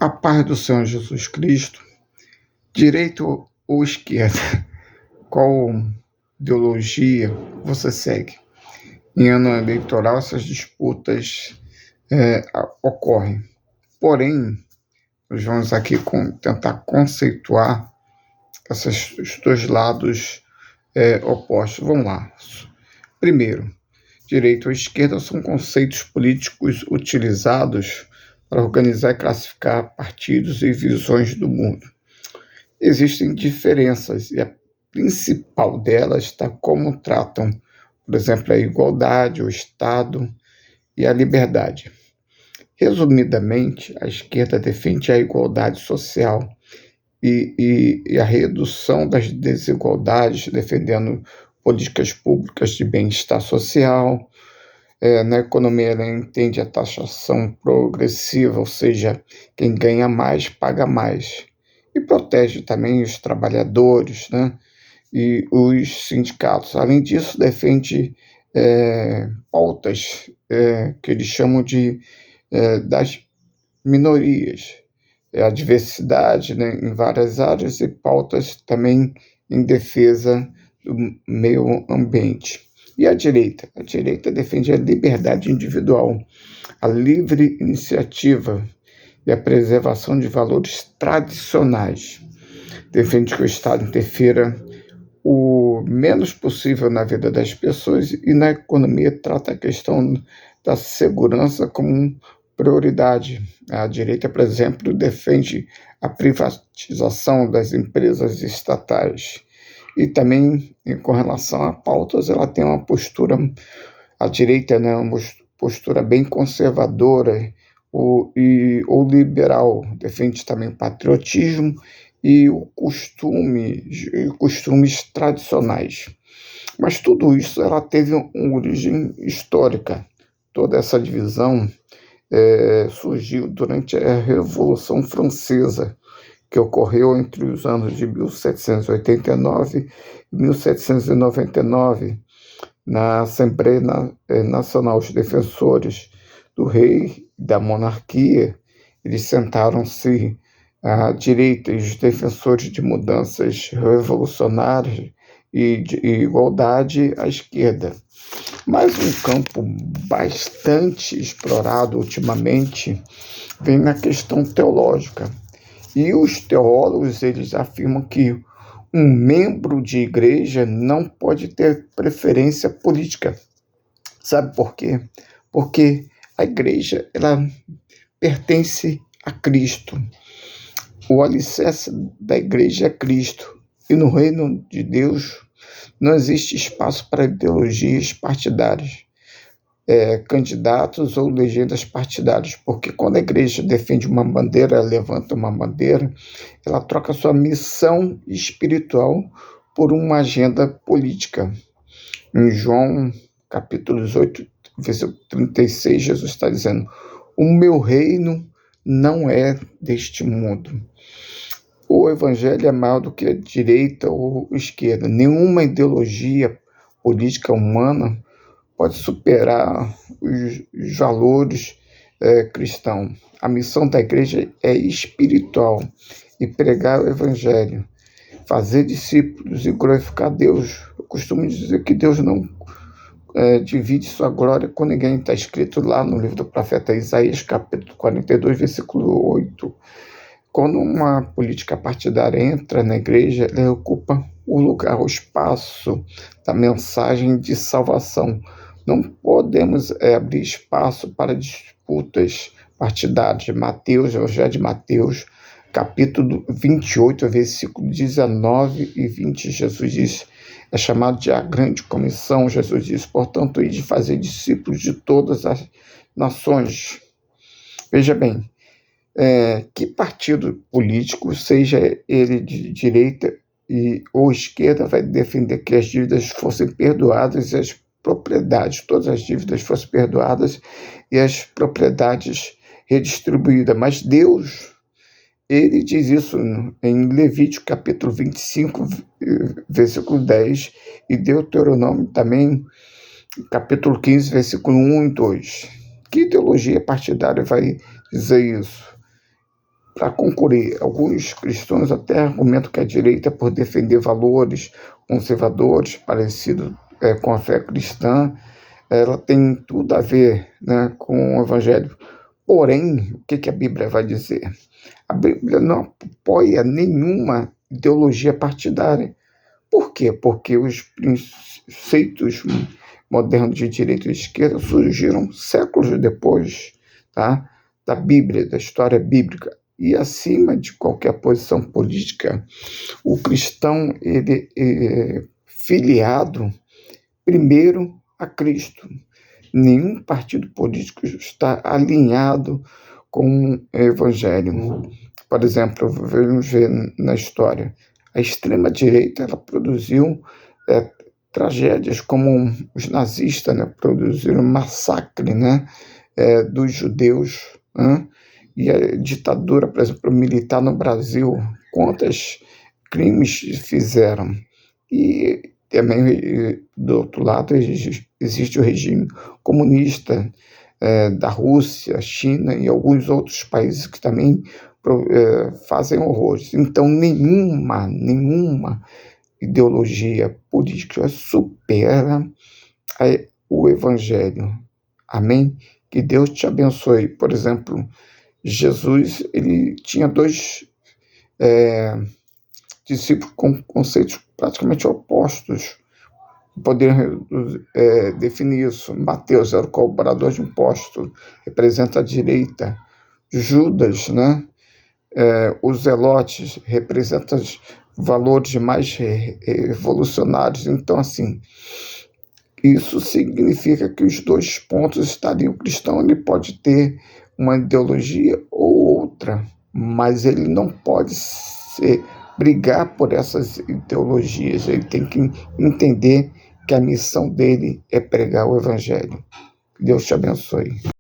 A paz do Senhor Jesus Cristo, direita ou esquerda, qual ideologia você segue? Em ano eleitoral, essas disputas ocorrem. Porém, nós vamos aqui tentar conceituar esses dois lados opostos. Vamos lá. Primeiro, direita ou esquerda são conceitos políticos utilizados para organizar e classificar partidos e visões do mundo. Existem diferenças e a principal delas está como tratam, por exemplo, a igualdade, o Estado e a liberdade. Resumidamente, a esquerda defende a igualdade social e a redução das desigualdades, defendendo políticas públicas de bem-estar social. Na economia, ela entende a taxação progressiva, ou seja, quem ganha mais paga mais. E protege também os trabalhadores, né? E os sindicatos. Além disso, defende pautas que eles chamam de das minorias, a diversidade, né, em várias áreas e pautas também em defesa do meio ambiente. E a direita? A direita defende a liberdade individual, a livre iniciativa e a preservação de valores tradicionais. Defende que o Estado interfira o menos possível na vida das pessoas e na economia trata a questão da segurança como prioridade. A direita, por exemplo, defende a privatização das empresas estatais. E também, com relação a pautas, ela tem uma postura, a direita, né, uma postura bem conservadora ou liberal, defende também o patriotismo e costumes tradicionais. Mas tudo isso ela teve uma origem histórica. Toda essa divisão surgiu durante a Revolução Francesa, que ocorreu entre os anos de 1789 e 1799, na Assembleia Nacional. Os defensores do rei e da monarquia, eles sentaram-se à direita e os defensores de mudanças revolucionárias e de igualdade à esquerda. Mas um campo bastante explorado ultimamente vem na questão teológica. E os teólogos, eles afirmam que um membro de igreja não pode ter preferência política. Sabe por quê? Porque a igreja, ela pertence a Cristo. O alicerce da igreja é Cristo. E no reino de Deus não existe espaço para ideologias partidárias, candidatos ou legendas partidárias, porque quando a igreja defende uma bandeira, levanta uma bandeira, ela troca sua missão espiritual por uma agenda política. Em João, capítulo 18, versículo 36, Jesus está dizendo: o meu reino não é deste mundo. O evangelho é maior do que a direita ou esquerda. Nenhuma ideologia política humana pode superar os valores cristãos. A missão da igreja é espiritual e pregar o evangelho, fazer discípulos e glorificar Deus. Eu costumo dizer que Deus não divide sua glória com ninguém. Está escrito lá no livro do profeta Isaías, capítulo 42, versículo 8. Quando uma política partidária entra na igreja, ela ocupa o lugar, o espaço da mensagem de salvação. Não podemos abrir espaço para disputas partidárias. Evangelho de Mateus, capítulo 28, versículo 19 e 20, Jesus diz, é chamado de a grande comissão. Jesus diz, portanto, ide fazer discípulos de todas as nações. Veja bem, que partido político, seja ele de direita ou esquerda, vai defender que as dívidas fossem perdoadas e as propriedades, todas as dívidas fossem perdoadas e as propriedades redistribuídas. Mas Deus, ele diz isso em Levítico, capítulo 25, versículo 10, e Deuteronômio também, capítulo 15, versículo 1 e 2. Que ideologia partidária vai dizer isso? Para concluir, alguns cristãos até argumentam que a direita, por defender valores conservadores parecidos com a fé cristã, ela tem tudo a ver, né, com o Evangelho. Porém, o que a Bíblia vai dizer? A Bíblia não apoia nenhuma ideologia partidária. Por quê? Porque os preceitos modernos de direita e esquerda surgiram séculos depois, tá, da Bíblia, da história bíblica. E acima de qualquer posição política, o cristão ele é filiado primeiro a Cristo. Nenhum partido político está alinhado com o Evangelho. Por exemplo, vamos ver na história, a extrema-direita ela produziu tragédias como os nazistas, né, produziram um massacre, né, dos judeus, né? E a ditadura, por exemplo, militar no Brasil, quantos crimes fizeram. E também, do outro lado, existe o regime comunista da Rússia, China e alguns outros países que também fazem horrores. Então, nenhuma ideologia política supera o Evangelho. Amém? Que Deus te abençoe. Por exemplo, Jesus ele tinha dois discípulos com conceitos praticamente opostos. Poder definir isso. Mateus era o cobrador de impostos, representa a direita. Judas, né? Os zelotes representam os valores mais revolucionários. Então, assim, isso significa que os dois pontos estariam. O cristão ele pode ter uma ideologia ou outra, mas ele não pode brigar por essas ideologias. Ele tem que entender que a missão dele é pregar o Evangelho. Deus te abençoe.